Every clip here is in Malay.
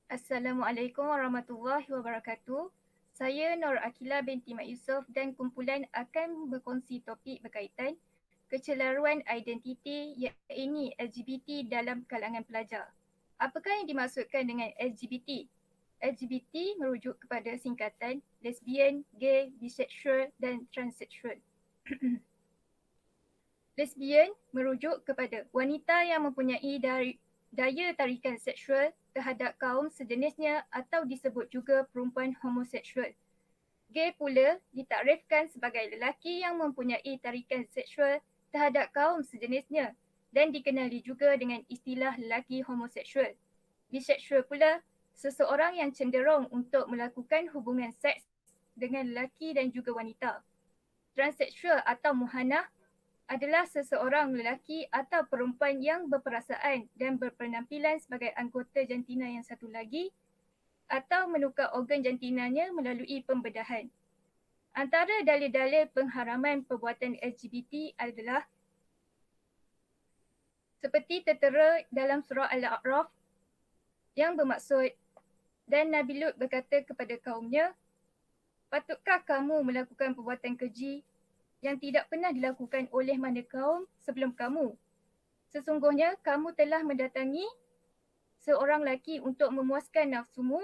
Assalamualaikum warahmatullahi wabarakatuh. Saya Nur Akila binti Mat Yusof dan kumpulan akan berkongsi topik berkaitan kecelaruan identiti yakni LGBT dalam kalangan pelajar. Apakah yang dimaksudkan dengan LGBT? LGBT merujuk kepada singkatan lesbian, gay, bisexual dan transseksual. Lesbian merujuk kepada wanita yang mempunyai daya tarikan seksual terhadap kaum sejenisnya atau disebut juga perempuan homoseksual. Gay pula ditakrifkan sebagai lelaki yang mempunyai tarikan seksual terhadap kaum sejenisnya dan dikenali juga dengan istilah lelaki homoseksual. Bisexual pula seseorang yang cenderung untuk melakukan hubungan seks dengan lelaki dan juga wanita. Transseksual atau muhanah adalah seseorang lelaki atau perempuan yang berperasaan dan berpenampilan sebagai anggota jantina yang satu lagi atau menukar organ jantinanya melalui pembedahan. Antara dalil-dalil pengharaman perbuatan LGBT adalah seperti tertera dalam surah Al-A'raf yang bermaksud, dan Nabi Lut berkata kepada kaumnya, patutkah kamu melakukan perbuatan keji yang tidak pernah dilakukan oleh mana kaum sebelum kamu? Sesungguhnya kamu telah mendatangi seorang lelaki untuk memuaskan nafsumu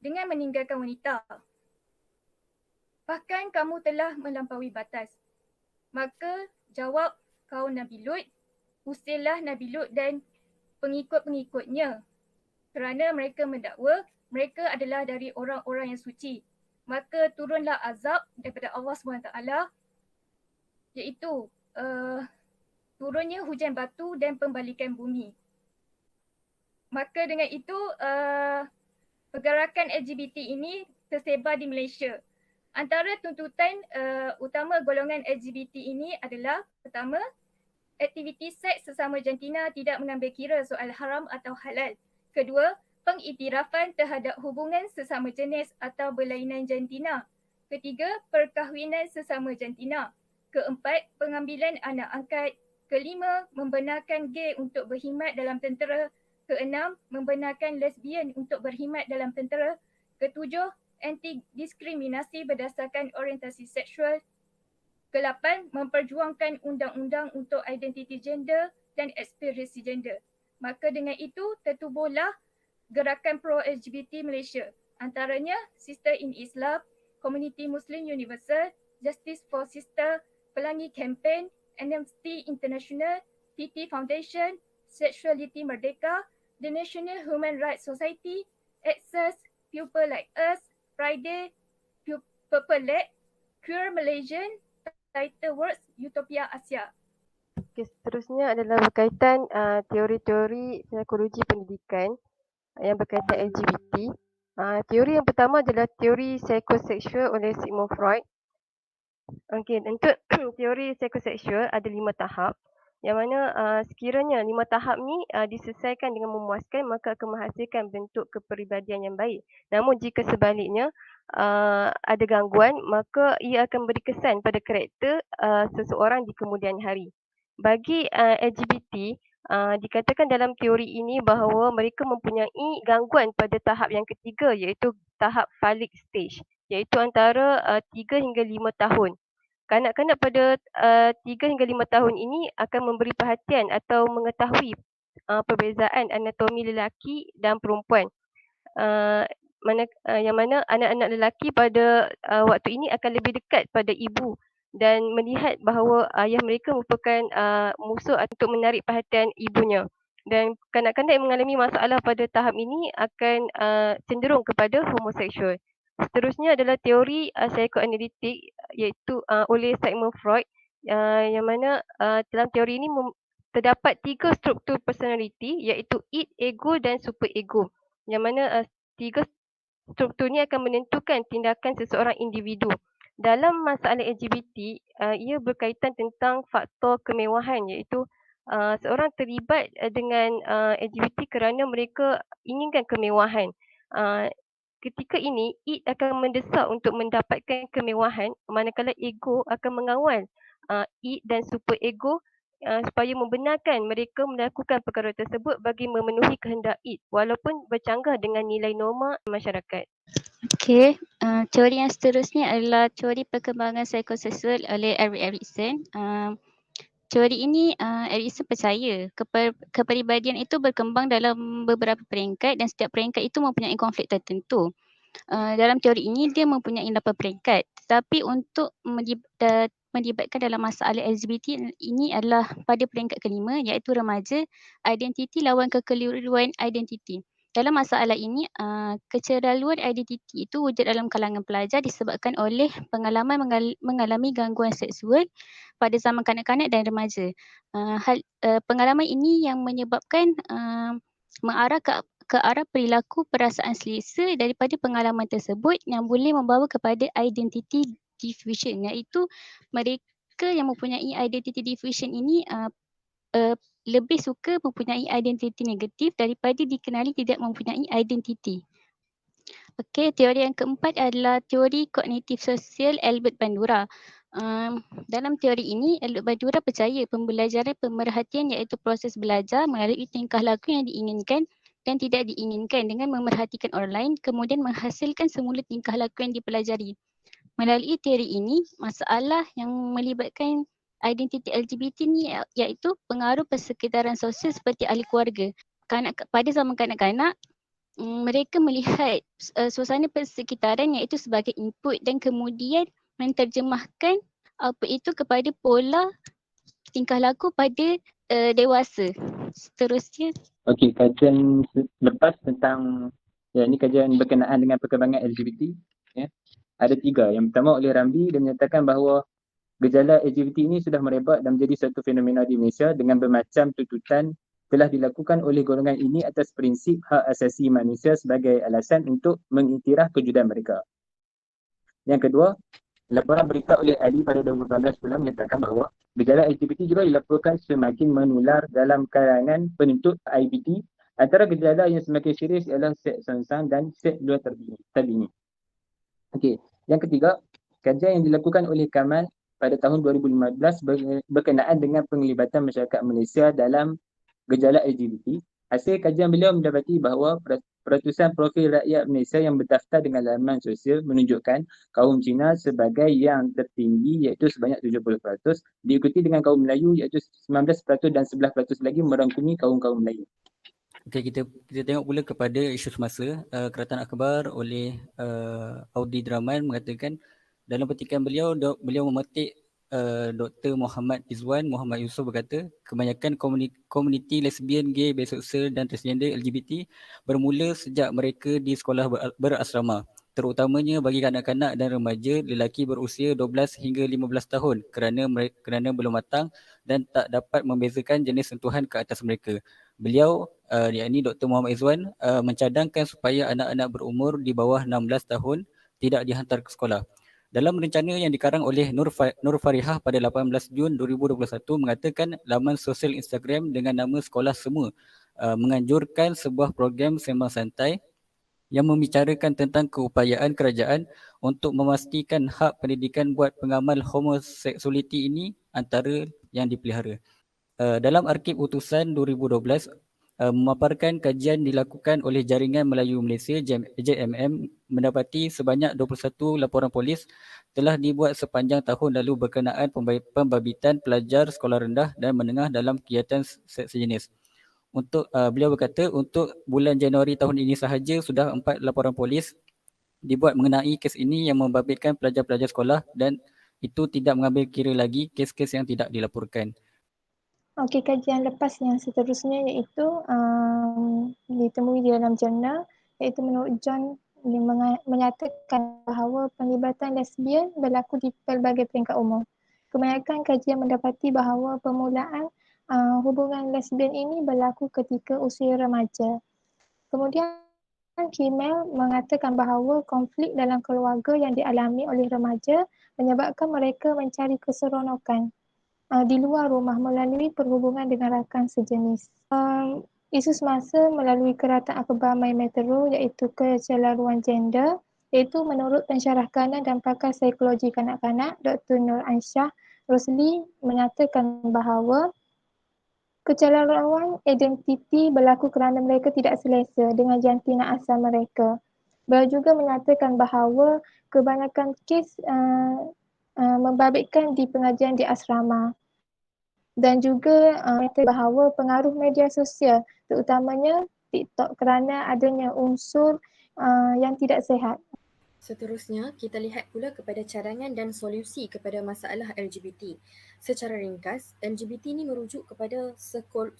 dengan meninggalkan wanita. Bahkan kamu telah melampaui batas. Maka jawab kaum Nabi Lut, usirlah Nabi Lut dan pengikut-pengikutnya kerana mereka mendakwa mereka adalah dari orang-orang yang suci. Maka turunlah azab daripada Allah SWT iaitu turunnya hujan batu dan pembalikan bumi. Maka dengan itu pergerakan LGBT ini tersebar di Malaysia. Antara tuntutan utama golongan LGBT ini adalah pertama, aktiviti seks sesama jantina tidak mengambil kira soal haram atau halal. Kedua, pengiktirafan terhadap hubungan sesama jenis atau berlainan jantina. Ketiga, perkahwinan sesama jantina. Keempat, pengambilan anak angkat. Kelima, membenarkan gay untuk berkhidmat dalam tentera. Keenam, membenarkan lesbian untuk berkhidmat dalam tentera. Ketujuh, anti-diskriminasi berdasarkan orientasi seksual. Ke-8, memperjuangkan undang-undang untuk identiti gender dan ekspresi gender. Maka dengan itu tertubuhlah gerakan pro-LGBT Malaysia. Antaranya Sister in Islam, Komuniti Muslim Universal, Justice for Sister, Pelangi Campaign, Amnesty International, TT Foundation, Sexuality Merdeka, The National Human Rights Society, Access, People Like Us, Friday, Purple Leg, Queer Malaysian, Title Words, Utopia Asia. Okey, seterusnya adalah berkaitan teori-teori psikologi pendidikan yang berkaitan LGBT. Teori yang pertama adalah teori psikoseksual oleh Sigmund Freud. Okey, untuk teori psikoseksual ada 5 tahap yang mana sekiranya 5 tahap ni diselesaikan dengan memuaskan maka akan menghasilkan bentuk kepribadian yang baik. Namun jika sebaliknya ada gangguan maka ia akan beri kesan pada karakter seseorang di kemudian hari. Bagi LGBT dikatakan dalam teori ini bahawa mereka mempunyai gangguan pada tahap yang ketiga iaitu tahap phallic stage iaitu antara 3 hingga 5 tahun. Kanak-kanak pada 3 hingga 5 tahun ini akan memberi perhatian atau mengetahui perbezaan anatomi lelaki dan perempuan. Yang mana anak-anak lelaki pada waktu ini akan lebih dekat pada ibu dan melihat bahawa ayah mereka merupakan musuh untuk menarik perhatian ibunya. Dan kanak-kanak yang mengalami masalah pada tahap ini akan cenderung kepada homoseksual. Seterusnya adalah teori psikoanalitik iaitu oleh Sigmund Freud yang mana dalam teori ini terdapat 3 struktur personality iaitu id, ego dan superego. Yang mana 3 struktur ini akan menentukan tindakan seseorang individu. Dalam masalah LGBT, ia berkaitan tentang faktor kemewahan iaitu seorang terlibat dengan LGBT kerana mereka inginkan kemewahan. Ketika ini, id akan mendesak untuk mendapatkan kemewahan manakala ego akan mengawal id dan superego supaya membenarkan mereka melakukan perkara tersebut bagi memenuhi kehendak id walaupun bercanggah dengan nilai norma masyarakat. Okey, teori yang seterusnya adalah teori perkembangan psikoseksual oleh Erik Erikson. Teori ini Erikson percaya kepribadian itu berkembang dalam beberapa peringkat dan setiap peringkat itu mempunyai konflik tertentu. Dalam teori ini dia mempunyai 8 peringkat, tetapi untuk melibatkan dalam masalah LGBT ini adalah pada peringkat kelima iaitu remaja, identiti lawan kekeliruan identiti. Dalam masalah ini, keceraluan identiti itu wujud dalam kalangan pelajar disebabkan oleh pengalaman mengalami gangguan seksual pada zaman kanak-kanak dan remaja. Pengalaman ini yang menyebabkan mengarah ke arah perilaku perasaan selesa daripada pengalaman tersebut yang boleh membawa kepada identity diffusion, iaitu mereka yang mempunyai identity diffusion ini lebih suka mempunyai identiti negatif daripada dikenali tidak mempunyai identiti. Okey, teori yang keempat adalah teori kognitif sosial Albert Bandura. Dalam teori ini, Albert Bandura percaya pembelajaran pemerhatian iaitu proses belajar melalui tingkah laku yang diinginkan dan tidak diinginkan dengan memerhatikan orang lain kemudian menghasilkan semula tingkah laku yang dipelajari. Melalui teori ini, masalah yang melibatkan identiti LGBT ni iaitu pengaruh persekitaran sosial seperti ahli keluarga. Pada zaman kanak-kanak, mereka melihat suasana persekitaran iaitu sebagai input dan kemudian menterjemahkan output itu kepada pola tingkah laku pada dewasa. Seterusnya. Okey, kajian lepas tentang ini kajian berkenaan dengan perkembangan LGBT. Ada 3. Yang pertama oleh Ramli, dia menyatakan bahawa gejala LGBT ini sudah merebak dan menjadi satu fenomena di Malaysia dengan bermacam tuntutan telah dilakukan oleh golongan ini atas prinsip hak asasi manusia sebagai alasan untuk mengiktiraf kewujudan mereka. Yang kedua, laporan berita oleh Ali pada 2018 pula menyatakan bahawa gejala LGBT juga dilaporkan semakin menular dalam kalangan penuntut IPT. Antara gejala yang semakin serius ialah seks songsang dan seks luar terbini. Okey, yang ketiga, kajian yang dilakukan oleh Kamal pada tahun 2015 berkenaan dengan penglibatan masyarakat Malaysia dalam gejala LGBT. Hasil kajian beliau mendapati bahawa peratusan profil rakyat Malaysia yang berdaftar dengan laman sosial menunjukkan kaum Cina sebagai yang tertinggi iaitu sebanyak 70%, diikuti dengan kaum Melayu iaitu 19% dan 11% lagi merangkumi kaum Melayu. Okey, kita tengok pula kepada isu semasa. Keratan Akhbar oleh Audi Draman mengatakan dalam petikan beliau memetik Dr. Muhammad Izwan Muhammad Yusof berkata kebanyakan komuniti lesbian, gay, biseksual dan transgender LGBT bermula sejak mereka di sekolah berasrama, terutamanya bagi kanak-kanak dan remaja lelaki berusia 12 hingga 15 tahun kerana belum matang dan tak dapat membezakan jenis sentuhan ke atas mereka. Beliau, yakni Dr. Muhammad Izwan, mencadangkan supaya anak-anak berumur di bawah 16 tahun tidak dihantar ke sekolah. Dalam rencana yang dikarang oleh Nur Farihah pada 18 Jun 2021 mengatakan laman sosial Instagram dengan nama Sekolah Semua menganjurkan sebuah program sembang santai yang membicarakan tentang keupayaan kerajaan untuk memastikan hak pendidikan buat pengamal homoseksualiti ini antara yang dipelihara. Dalam Arkib Utusan 2012, memaparkan kajian dilakukan oleh Jaringan Melayu Malaysia JMM mendapati sebanyak 21 laporan polis telah dibuat sepanjang tahun lalu berkenaan pembabitan pelajar sekolah rendah dan menengah dalam kegiatan seks sejenis. Beliau berkata untuk bulan Januari tahun ini sahaja sudah 4 laporan polis dibuat mengenai kes ini yang membabitkan pelajar-pelajar sekolah dan itu tidak mengambil kira lagi kes-kes yang tidak dilaporkan. Okey, kajian lepas yang seterusnya iaitu ditemui di dalam jurnal iaitu menurut John menyatakan bahawa penglibatan lesbian berlaku di pelbagai peringkat umur. Kebanyakan kajian mendapati bahawa permulaan hubungan lesbian ini berlaku ketika usia remaja. Kemudian Kimmel mengatakan bahawa konflik dalam keluarga yang dialami oleh remaja menyebabkan mereka mencari keseronokan di luar rumah melalui perhubungan dengan rakan sejenis. Isu semasa melalui Keratan Akhbar My Metro iaitu kecelaruan gender, iaitu menurut pensyarah kanan dan pakar psikologi kanak-kanak Dr. Nur Ansyah Rosli menyatakan bahawa Kecelaruan identiti berlaku kerana mereka tidak selesa dengan jantina asal mereka. Beliau juga menyatakan bahawa kebanyakan kes membabitkan di pengajian di asrama dan juga menyatakan bahawa pengaruh media sosial terutamanya TikTok kerana adanya unsur yang tidak sihat. Seterusnya, kita lihat pula kepada cadangan dan solusi kepada masalah LGBT. Secara ringkas, LGBT ini merujuk kepada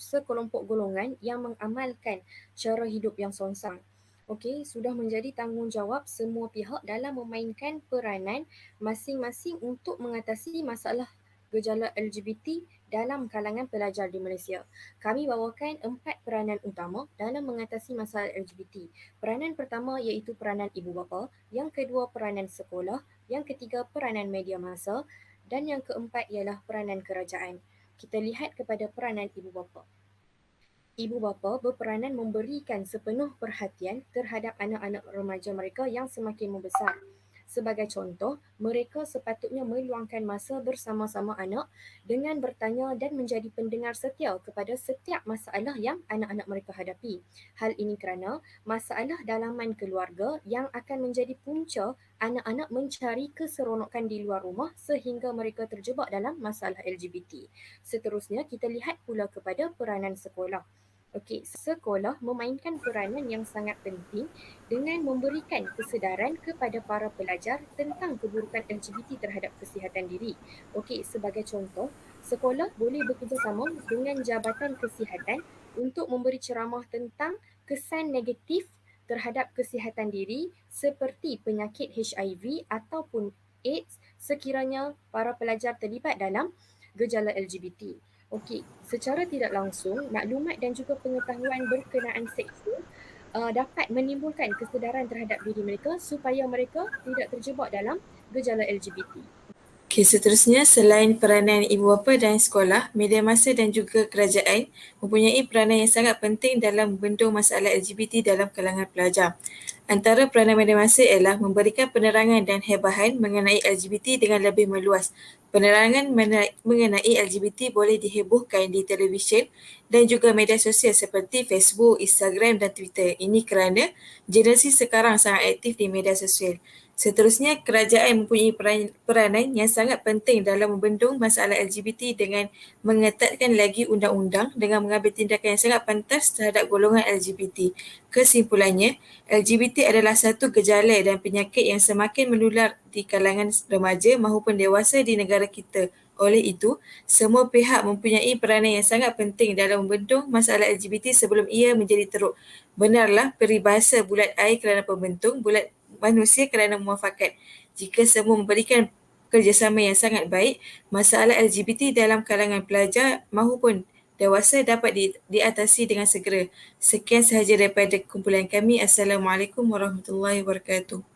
sekelompok golongan yang mengamalkan cara hidup yang songsang. Okey, sudah menjadi tanggungjawab semua pihak dalam memainkan peranan masing-masing untuk mengatasi masalah gejala LGBT dalam kalangan pelajar di Malaysia. Kami bawakan 4 peranan utama dalam mengatasi masalah LGBT. Peranan pertama iaitu peranan ibu bapa, yang kedua peranan sekolah, yang ketiga peranan media massa dan yang keempat ialah peranan kerajaan. Kita lihat kepada peranan ibu bapa. Ibu bapa berperanan memberikan sepenuh perhatian terhadap anak-anak remaja mereka yang semakin membesar. Sebagai contoh, mereka sepatutnya meluangkan masa bersama-sama anak dengan bertanya dan menjadi pendengar setia kepada setiap masalah yang anak-anak mereka hadapi. Hal ini kerana masalah dalaman keluarga yang akan menjadi punca anak-anak mencari keseronokan di luar rumah sehingga mereka terjebak dalam masalah LGBT. Seterusnya, kita lihat pula kepada peranan sekolah. Okey, sekolah memainkan peranan yang sangat penting dengan memberikan kesedaran kepada para pelajar tentang keburukan LGBT terhadap kesihatan diri. Okey, sebagai contoh, sekolah boleh bekerjasama dengan Jabatan Kesihatan untuk memberi ceramah tentang kesan negatif terhadap kesihatan diri seperti penyakit HIV ataupun AIDS sekiranya para pelajar terlibat dalam gejala LGBT. Okey, secara tidak langsung, maklumat dan juga pengetahuan berkenaan seksual dapat menimbulkan kesedaran terhadap diri mereka supaya mereka tidak terjebak dalam gejala LGBT. Okey, seterusnya selain peranan ibu bapa dan sekolah, media massa dan juga kerajaan mempunyai peranan yang sangat penting dalam membendung masalah LGBT dalam kalangan pelajar. Antara peranan media massa ialah memberikan penerangan dan hebahan mengenai LGBT dengan lebih meluas. Penerangan mengenai LGBT boleh dihebohkan di televisyen dan juga media sosial seperti Facebook, Instagram dan Twitter. Ini kerana generasi sekarang sangat aktif di media sosial. Seterusnya, kerajaan mempunyai peranan yang sangat penting dalam membendung masalah LGBT dengan mengetatkan lagi undang-undang dengan mengambil tindakan yang sangat pantas terhadap golongan LGBT. Kesimpulannya, LGBT adalah satu gejala dan penyakit yang semakin menular di kalangan remaja maupun dewasa di negara kita. Oleh itu, semua pihak mempunyai peranan yang sangat penting dalam membendung masalah LGBT sebelum ia menjadi teruk. Benarlah peribahasa bulat air kerana pembentung, bulat manusia kerana muafakat. Jika semua memberikan kerjasama yang sangat baik, masalah LGBT dalam kalangan pelajar maupun dewasa dapat diatasi dengan segera. Sekian sahaja daripada kumpulan kami. Assalamualaikum warahmatullahi wabarakatuh.